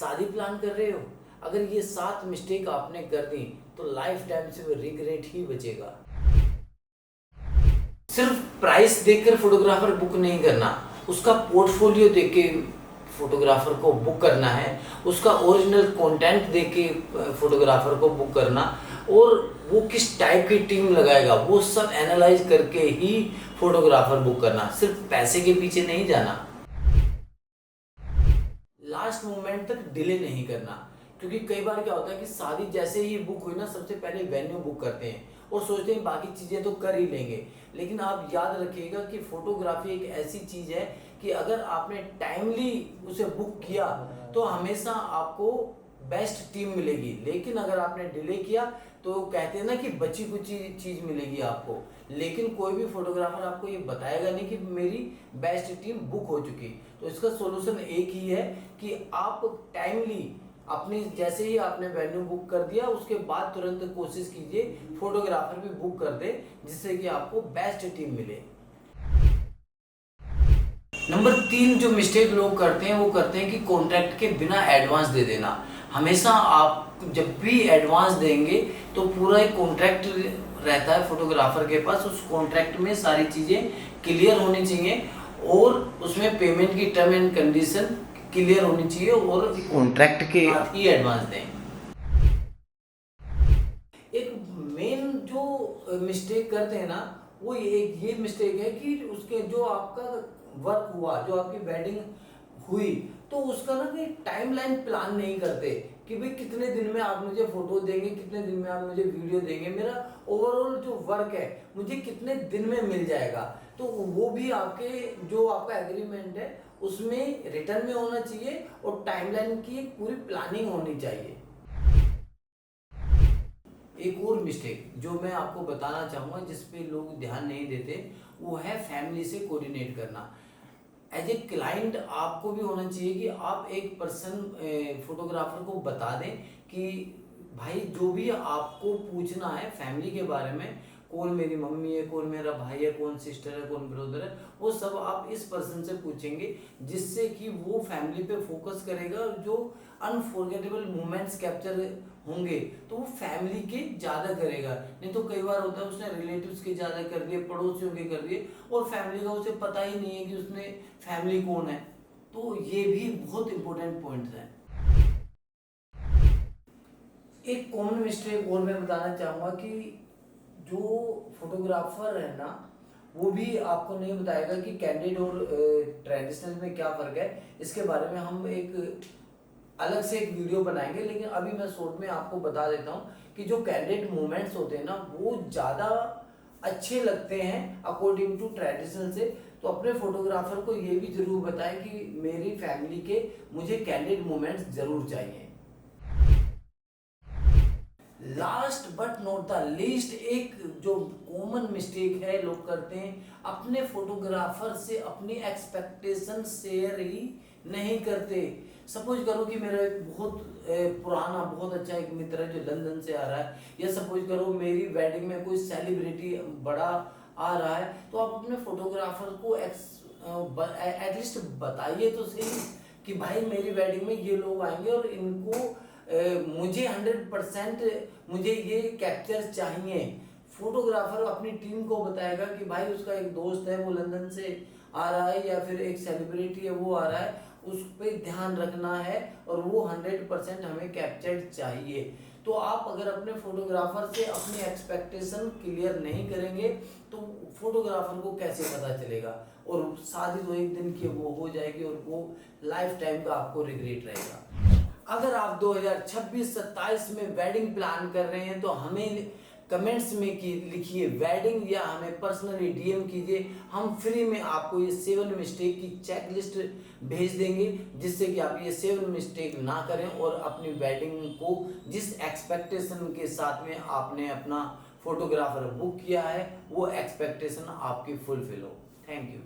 शादी प्लान कर रहे हो, अगर ये 7 मिस्टेक आपने कर दी तो लाइफ टाइम से वो रिग्रेट ही बचेगा। सिर्फ प्राइस देखकर फोटोग्राफर बुक नहीं करना, उसका पोर्टफोलियो देख के फोटोग्राफर को बुक करना है, उसका ओरिजिनल कंटेंट देख के फोटोग्राफर को बुक करना, और वो किस टाइप की टीम लगाएगा वो सब एनालाइज करके ही फोटोग्राफर बुक करना, सिर्फ पैसे के पीछे नहीं जाना। लास्ट मोमेंट तक डिले नहीं करना, क्योंकि कई बार क्या होता है कि शादी जैसे ही बुक हुई ना, सबसे पहले वेन्यू बुक करते हैं और सोचते हैं बाकी चीज़ें तो कर ही लेंगे। लेकिन आप याद रखिएगा कि फोटोग्राफी एक ऐसी चीज़ है कि अगर आपने टाइमली उसे बुक किया तो हमेशा आपको बेस्ट टीम मिलेगी, लेकिन अगर आपने डिले किया तो कहते हैं ना कि बची कुची चीज़ मिलेगी आपको। लेकिन कोई भी फोटोग्राफर आपको ये बताएगा नहीं कि मेरी बेस्ट टीम बुक हो चुकी। तो इसका सोल्यूशन एक ही है कि आप टाइमली अपनी, जैसे ही आपने वेन्यू बुक कर दिया उसके बाद तुरंत कोशिश कीजिए फोटोग्राफर भी बुक कर दे, जिससे कि आपको बेस्ट टीम मिले। नंबर 3 जो मिस्टेक लोग करते हैं वो करते हैं कि कॉन्ट्रैक्ट के बिना एडवांस दे देना। हमेशा आप जब भी एडवांस देंगे तो पूरा एक कॉन्ट्रैक्ट रहता है फोटोग्राफर के पास, उस कॉन्ट्रैक्ट में सारी चीज़ें क्लियर होनी चाहिए और उसमें पेमेंट की टर्म एंड कंडीशन क्लियर होनी चाहिए, और कॉन्ट्रैक्ट के साथ ही एडवांस दें। एक मेन जो मिस्टेक करते हैं ना, वो ये मिस्टेक है कि उसके जो आपका वर्क हुआ, जो आपकी वेडिंग हुई, तो उसका ना कि टाइमलाइन प्लान नहीं करते कि भाई कितने दिन में आप मुझे फोटो देंगे, कितने दिन में आप मुझे वीडियो देंगे, मेरा ओवरऑल जो वर्क है मुझे कितने दिन में मिल जाएगा। तो वो भी आपके जो आपका एग्रीमेंट है उसमें रिटर्न में होना चाहिए और टाइमलाइन की एक पूरी प्लानिंग होनी चाहिए। एक और मिस्टेक जो मैं आपको बताना चाहूँगा जिस पे लोग ध्यान नहीं देते, वो है फैमिली से कोऑर्डिनेट करना। एज ए क्लाइंट आपको भी होना चाहिए कि आप एक पर्सन फोटोग्राफर को बता दें कि भाई जो भी आपको पूछना है फैमिली के बारे में, कौन मेरी मम्मी है, कौन मेरा भाई है, कौन सिस्टर है, कौन ब्रदर है, वो सब आप इस पर्सन से पूछेंगे, जिससे कि वो फैमिली पे फोकस करेगा। जो अनफॉरगेटेबल मोमेंट्स कैप्चर होंगे तो वो फैमिली के ज़्यादा करेगा। नहीं तो कई बार होता है उसने रिलेटिव्स के ज़्यादा कर दिए, पड़ोसियों के कर दिए, और फैमिली का उसे पता ही नहीं है कि उसने फैमिली कौन है। तो ये भी बहुत इंपॉर्टेंट पॉइंट्स हैं। एक कॉमन मिस्टेक और मैं बताना चाहूँगा कि जो फोटोग्राफर है ना, वो भी आपको नहीं बताएगा कि कैंडिड और ट्रेडिशनल में क्या फ़र्क है। इसके बारे में हम एक अलग से एक वीडियो बनाएंगे, लेकिन अभी मैं शॉर्ट में आपको बता देता हूँ कि जो कैंडिड मोमेंट्स होते हैं ना, वो ज़्यादा अच्छे लगते हैं अकॉर्डिंग टू ट्रेडिशनल से। तो अपने फोटोग्राफर को ये भी जरूर बताएं कि मेरी फैमिली के मुझे कैंडिड मोमेंट्स जरूर चाहिए। Last but not the least, एक जो कॉमन मिस्टेक है लोग करते हैं, अपने फोटोग्राफर से अपनी एक्सपेक्टेशन शेयर ही नहीं करते। सपोज करो कि मेरा एक बहुत पुराना बहुत अच्छा एक मित्र है जो लंदन से आ रहा है, या सपोज करो मेरी वेडिंग में कोई सेलिब्रिटी बड़ा आ रहा है, तो आप अपने फोटोग्राफर को एटलीस्ट बताइए तो सही कि भाई मेरी वेडिंग में ये लोग आएंगे और इनको मुझे 100% मुझे ये कैप्चर चाहिए। फोटोग्राफर अपनी टीम को बताएगा कि भाई उसका एक दोस्त है वो लंदन से आ रहा है, या फिर एक सेलिब्रिटी है वो आ रहा है, उस पर ध्यान रखना है और वो 100% हमें कैप्चर चाहिए। तो आप अगर अपने फोटोग्राफर से अपनी एक्सपेक्टेशन क्लियर नहीं करेंगे तो फोटोग्राफर को कैसे पता चलेगा, और शादी तो एक दिन की वो हो जाएगी और वो लाइफ टाइम का आपको रिग्रेट रहेगा। अगर आप 2026-27 में वेडिंग प्लान कर रहे हैं तो हमें कमेंट्स में लिखिए वेडिंग, या हमें पर्सनली डीएम कीजिए। हम फ्री में आपको ये 7 मिस्टेक की चेकलिस्ट भेज देंगे, जिससे कि आप ये 7 मिस्टेक ना करें और अपनी वेडिंग को जिस एक्सपेक्टेशन के साथ में आपने अपना फोटोग्राफर बुक किया है वो एक्सपेक्टेशन आपकी फुलफिल हो। Thank you.